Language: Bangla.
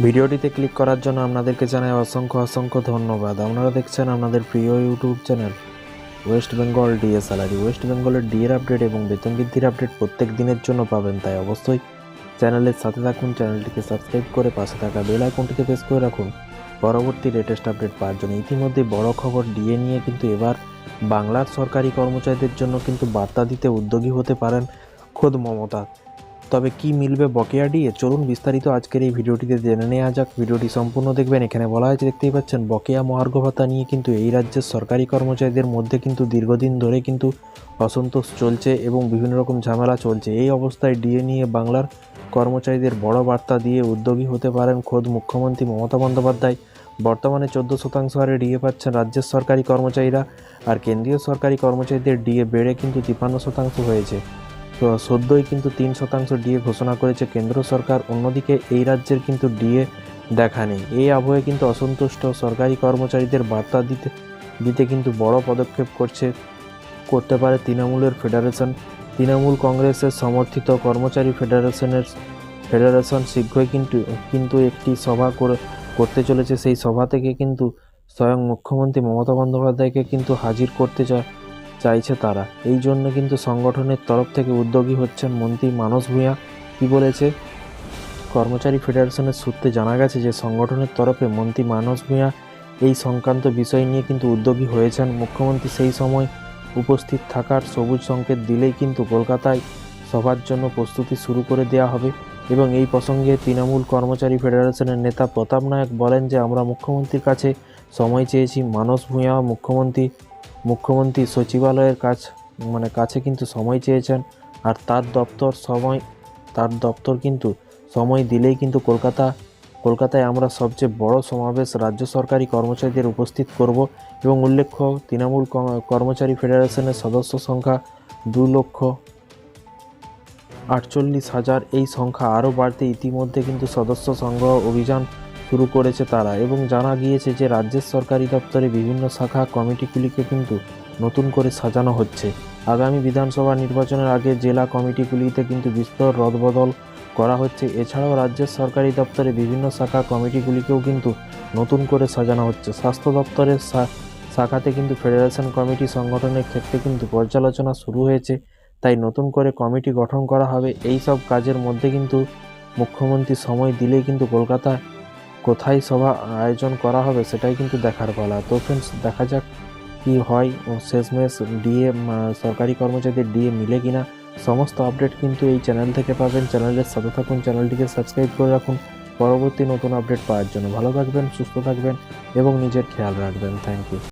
ভিডিওটিতে ক্লিক করার জন্য আপনাদেরকে জানাই অসংখ্য ধন্যবাদ। আপনারা দেখছেন আপনাদের প্রিয় YouTube channel West Bengal DA salary. West বেঙ্গলের ডিএর আপডেট এবং বেতন বৃদ্ধির আপডেট প্রত্যেক দিনের জন্য পাবেন, তাই অবশ্যই চ্যানেলের সাথে থাকুন। চ্যানেলটিকে সাবস্ক্রাইব করে পাশে থাকা বেল আইকনটিতে প্রেস করে রাখুন পরবর্তী লেটেস্ট আপডেট পাওয়ার জন্য। ইতিমধ্যে বড় খবর, ডিএ নিয়ে কিন্তু এবার বাংলার সরকারি কর্মচারীদের জন্য কিন্তু বার্তা দিতে উদ্যোগী হতে পারেন খোদ মমতা। তবে কি মিলবে বকেয়া ডিএ, চলুন বিস্তারিত আজকের এই ভিডিওটিতে জেনে নেওয়া যাক। ভিডিওটি সম্পূর্ণ দেখবেন। এখানে বলা হয়েছে, দেখতেই পাচ্ছেন, বকেয়া মহার্ঘ ভাতা নিয়ে কিন্তু এই রাজ্যের সরকারি কর্মচারীদের মধ্যে কিন্তু দীর্ঘদিন ধরে কিন্তু অসন্তোষ চলছে এবং বিভিন্ন রকম ঝামেলা চলছে। এই অবস্থায় ডিএ নিয়ে বাংলার কর্মচারীদের বড় বার্তা দিয়ে উদ্যোগী হতে পারেন খোদ মুখ্যমন্ত্রী মমতা বন্দ্যোপাধ্যায়। বর্তমানে 14% হারে ডিএ পাচ্ছেন রাজ্যের সরকারি কর্মচারীরা, আর কেন্দ্রীয় সরকারি কর্মচারীদের ডিএ বেড়ে কিন্তু 53% হয়েছে। তো সদ্যই কিন্তু 3% ডিএ ঘোষণা করেছে কেন্দ্র সরকার। অন্যদিকে এই রাজ্যের কিন্তু ডিএ দেখা নেই। এই আবহে কিন্তু অসন্তুষ্ট সরকারি কর্মচারীদের বার্তা দিতে কিন্তু বড় পদক্ষেপ করতে পারে তৃণমূলের ফেডারেশন। তৃণমূল কংগ্রেসের সমর্থিত কর্মচারী ফেডারেশন শীঘ্রই কিন্তু একটি সভা করতে চলেছে। সেই সভা থেকে কিন্তু স্বয়ং মুখ্যমন্ত্রী মমতা বন্দ্যোপাধ্যায়কে কিন্তু হাজির করতে চাইছে তারা। এই জন্য কিন্তু সংগঠনের তরফ থেকে উদ্যোগী হচ্ছেন মন্ত্রী মানস ভূঁইয়া। কি বলেছে? কর্মচারী ফেডারেশনের সূত্রে জানা গেছে যে সংগঠনের তরফে মন্ত্রী মানস ভূঁইয়া এই সংক্রান্ত বিষয় নিয়ে কিন্তু উদ্যোগী হয়েছেন। মুখ্যমন্ত্রী সেই সময় উপস্থিত থাকার সবুজ সংকেত দিলেই কিন্তু কলকাতায় সভার জন্য প্রস্তুতি শুরু করে দেওয়া হবে। এবং এই প্রসঙ্গে তৃণমূল কর্মচারী ফেডারেশনের নেতা প্রতাপ নায়ক বলেন যে, আমরা মুখ্যমন্ত্রীর কাছে সময় চেয়েছি। মানস ভূঁইয়া মুখ্যমন্ত্রী সচিবালয়ের কাছে কিন্তু সময় চেয়েছেন, আর তার দপ্তর কিন্তু সময় দিলেই কিন্তু কলকাতায় আমরা সবচেয়ে বড় সমাবেশ রাজ্য সরকারি কর্মচারীদের উপস্থিত করব। এবং উল্লেখ্য, তৃণমূল কর্মচারী ফেডারেশনের সদস্য সংখ্যা 2,48,000। এই সংখ্যা আরও বাড়তে ইতিমধ্যে কিন্তু সদস্য সংগ্রহ অভিযান শুরু করেছে তারা। এবং জানা গিয়েছে যে রাজ্যের সরকারি দপ্তরে বিভিন্ন শাখা কমিটিগুলিকে কিন্তু নতুন করে সাজানো হচ্ছে। আগামী বিধানসভা নির্বাচনের আগে জেলা কমিটিগুলিতে কিন্তু বিস্তর রদবদল করা হচ্ছে। এছাড়াও রাজ্যের সরকারি দপ্তরে বিভিন্ন শাখা কমিটিগুলিকেও কিন্তু নতুন করে সাজানো হচ্ছে। স্বাস্থ্য দপ্তরের শাখাতে কিন্তু ফেডারেশন কমিটি সংগঠনের ক্ষেত্রে কিন্তু পর্যালোচনা শুরু হয়েছে, তাই নতুন করে কমিটি গঠন করা হবে। এই সব কাজের মধ্যে কিন্তু মুখ্যমন্ত্রী সময় দিলেই কিন্তু কলকাতায় কোথায় সভা আয়োজন করা হবে সেটাই কিন্তু দেখার পালা। তো ফ্রেন্ডস, দেখা যাক কি হয়। শেষমেশ ডিএ সরকারি কর্মচারীদের ডিএ মিলে কিনা। সমস্ত আপডেট কিন্তু এই চ্যানেল থেকে পাবেন। চ্যানেলের সাথে থাকুন, চ্যানেলটিকে সাবস্ক্রাইব করে রাখুন পরবর্তী নতুন আপডেট পাওয়ার জন্য। ভালো থাকবেন, সুস্থ থাকবেন এবং নিজের খেয়াল রাখবেন। Thank you.